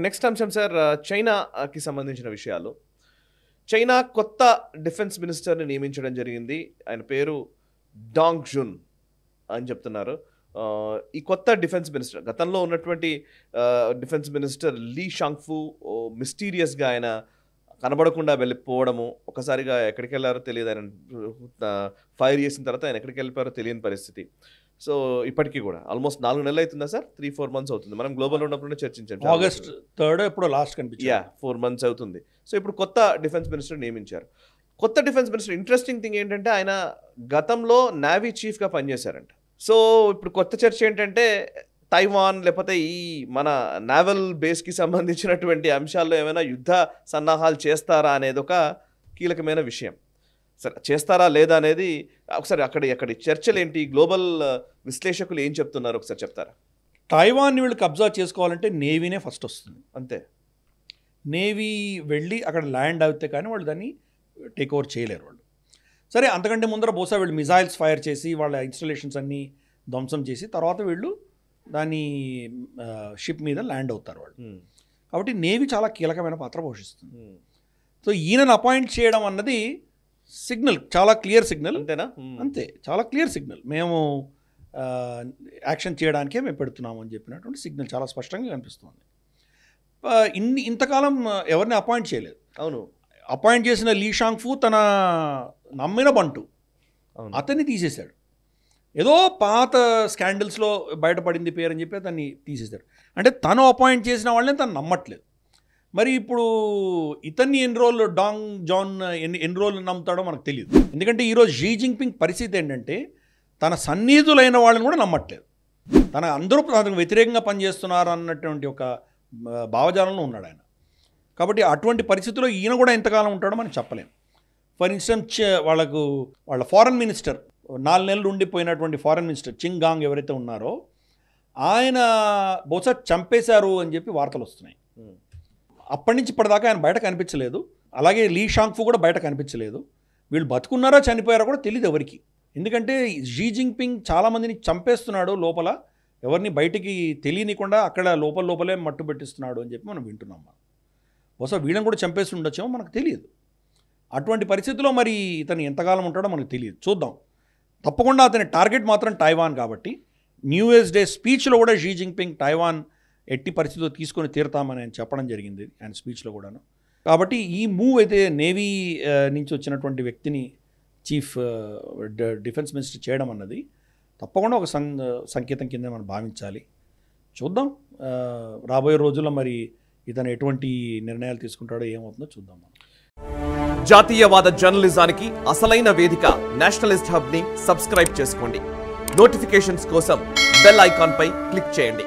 Next అంశం sir, చైనాకి సంబంధించిన విషయాలు. చైనా కొత్త డిఫెన్స్ మినిస్టర్ని నియమించడం జరిగింది. ఆయన పేరు డాంగ్ జున్ అని చెప్తున్నారు. ఈ కొత్త డిఫెన్స్ మినిస్టర్, గతంలో ఉన్నటువంటి డిఫెన్స్ మినిస్టర్ లీ షాంగ్ఫు మిస్టీరియస్గా ఆయన కనబడకుండా వెళ్ళిపోవడము, ఒకసారిగా ఎక్కడికి వెళ్ళారో తెలియదు. ఆయన ఫైర్ చేసిన తర్వాత ఆయన ఎక్కడికి వెళ్ళిపోయారో తెలియని పరిస్థితి. సో ఇప్పటికీ కూడా ఆల్మోస్ట్ 4 నెలలు అవుతుందా సార్? 3-4 months అవుతుంది. మనం గ్లోబల్ ఉన్నప్పుడు చర్చించాం. August 3rd ఎప్పుడో లాస్ట్ కనిపించింది. 4 months అవుతుంది. సో ఇప్పుడు కొత్త డిఫెన్స్ మినిస్టర్ నియమించారు. కొత్త డిఫెన్స్ మినిస్టర్ ఇంట్రెస్టింగ్ థింగ్ ఏంటంటే ఆయన గతంలో నేవీ చీఫ్గా పనిచేశారంట. సో ఇప్పుడు కొత్త చర్చ ఏంటంటే తైవాన్ లేకపోతే ఈ మన నావల్ బేస్కి సంబంధించినటువంటి అంశాల్లో ఏమైనా యుద్ధ సన్నాహాలు చేస్తారా అనేది ఒక కీలకమైన విషయం. సరే, చేస్తారా లేదా అనేది ఒకసారి అక్కడి చర్చలు ఏంటి, గ్లోబల్ విశ్లేషకులు ఏం చెప్తున్నారు ఒకసారి చెప్తారా? తైవాన్ని వీళ్ళు కబ్జా చేసుకోవాలంటే నేవీనే ఫస్ట్ వస్తుంది. అంతే, నేవీ వెళ్ళి అక్కడ ల్యాండ్ అవుతే కానీ వాళ్ళు దాన్ని టేక్ ఓవర్ చేయలేరు వాళ్ళు. సరే, అంతకంటే ముందర బహుశా వీళ్ళు మిజైల్స్ ఫైర్ చేసి వాళ్ళ ఇన్స్టలేషన్స్ అన్నీ ధ్వంసం చేసి తర్వాత వీళ్ళు దాని షిప్ మీద ల్యాండ్ అవుతారు వాళ్ళు. కాబట్టి నేవీ చాలా కీలకమైన పాత్ర పోషిస్తుంది. సో ఈయనను అపాయింట్ చేయడం అన్నది సిగ్నల్, చాలా క్లియర్ సిగ్నల్. అంతేనా? అంతే, చాలా క్లియర్ సిగ్నల్. మేము యాక్షన్ చేయడానికే మేము పెడుతున్నాము అని చెప్పినటువంటి సిగ్నల్ చాలా స్పష్టంగా కనిపిస్తుంది. ఇంతకాలం ఎవరిని అపాయింట్ చేయలేదు. అవును, అపాయింట్ చేసిన లీ షాంగ్ఫు తన నమ్మిన బంటు అతన్ని తీసేశాడు. ఏదో పాత స్కాండల్స్లో బయటపడింది పేరు అని చెప్పి అతన్ని తీసేశాడు. అంటే తను అపాయింట్ చేసిన వాళ్ళని తను నమ్మట్లేదు. మరి ఇప్పుడు ఇతన్ని ఎన్ని రోజులు డాంగ్ జాన్ ఎన్ని రోజులు నమ్ముతాడో మనకు తెలియదు. ఎందుకంటే ఈరోజు షీ జిన్పింగ్ పరిస్థితి ఏంటంటే తన సన్నిహితులైన వాళ్ళని కూడా నమ్మట్లేదు. అందరూ తనకు వ్యతిరేకంగా పనిచేస్తున్నారు అన్నటువంటి ఒక భావజాలంలో ఉన్నాడు ఆయన. కాబట్టి అటువంటి పరిస్థితుల్లో ఈయన కూడా ఎంతకాలం ఉంటాడో మనం చెప్పలేం. ఫర్ ఇన్స్టెన్స్ వాళ్ళ ఫారెన్ మినిస్టర్ 4 నెలలు ఉండిపోయినటువంటి ఫారెన్ మినిస్టర్ చింగాంగ్ ఎవరైతే ఉన్నారో ఆయన బహుశా చంపేశారు అని చెప్పి వార్తలు వస్తున్నాయి. అప్పటి నుంచి ఇప్పటిదాకా ఆయన బయట కనిపించలేదు. అలాగే లీ షాంగ్ఫు కూడా బయట కనిపించలేదు. వీళ్ళు బతుకున్నారా చనిపోయారో కూడా తెలియదు ఎవరికి. ఎందుకంటే షీ జిన్పింగ్ చాలామందిని చంపేస్తున్నాడు లోపల, ఎవరిని బయటికి తెలియనికుండా అక్కడ లోపలే మట్టు పెట్టిస్తున్నాడు అని చెప్పి మనం వింటున్నాం. బహుశా వీళ్ళని కూడా చంపేసి ఉండొచ్చేమో మనకు తెలియదు. అటువంటి పరిస్థితుల్లో మరి ఇతను ఎంతకాలం ఉంటాడో మనకు తెలియదు. చూద్దాం. తప్పకుండా అతని టార్గెట్ మాత్రం టైవాన్ కాబట్టి న్యూ ఇయర్స్ డే స్పీచ్లో కూడా షీ జిన్పింగ్ టైవాన్ ఎట్టి పరిస్థితుల్లో తీసుకొని తీరుతామని ఆయన చెప్పడం జరిగింది ఆయన స్పీచ్లో కూడాను. కాబట్టి ఈ మూవ్ అయితే నేవీ నుంచి వచ్చినటువంటి వ్యక్తిని చీఫ్ డిఫెన్స్ మినిస్టర్ చేయడం అన్నది తప్పకుండా ఒక సంకేతం కింద మనం భావించాలి. చూద్దాం రాబోయే రోజుల్లో మరి ఇతను ఎటువంటి నిర్ణయాలు తీసుకుంటాడో ఏమవుతుందో చూద్దాం. మనం జాతీయవాద జర్నలిజానికి అసలైన వేదిక నేషనలిస్ట్ హబ్ ని సబ్స్క్రైబ్ చేసుకోండి. నోటిఫికేషన్స్ కోసం బెల్ ఐకాన్ పై క్లిక్ చేయండి.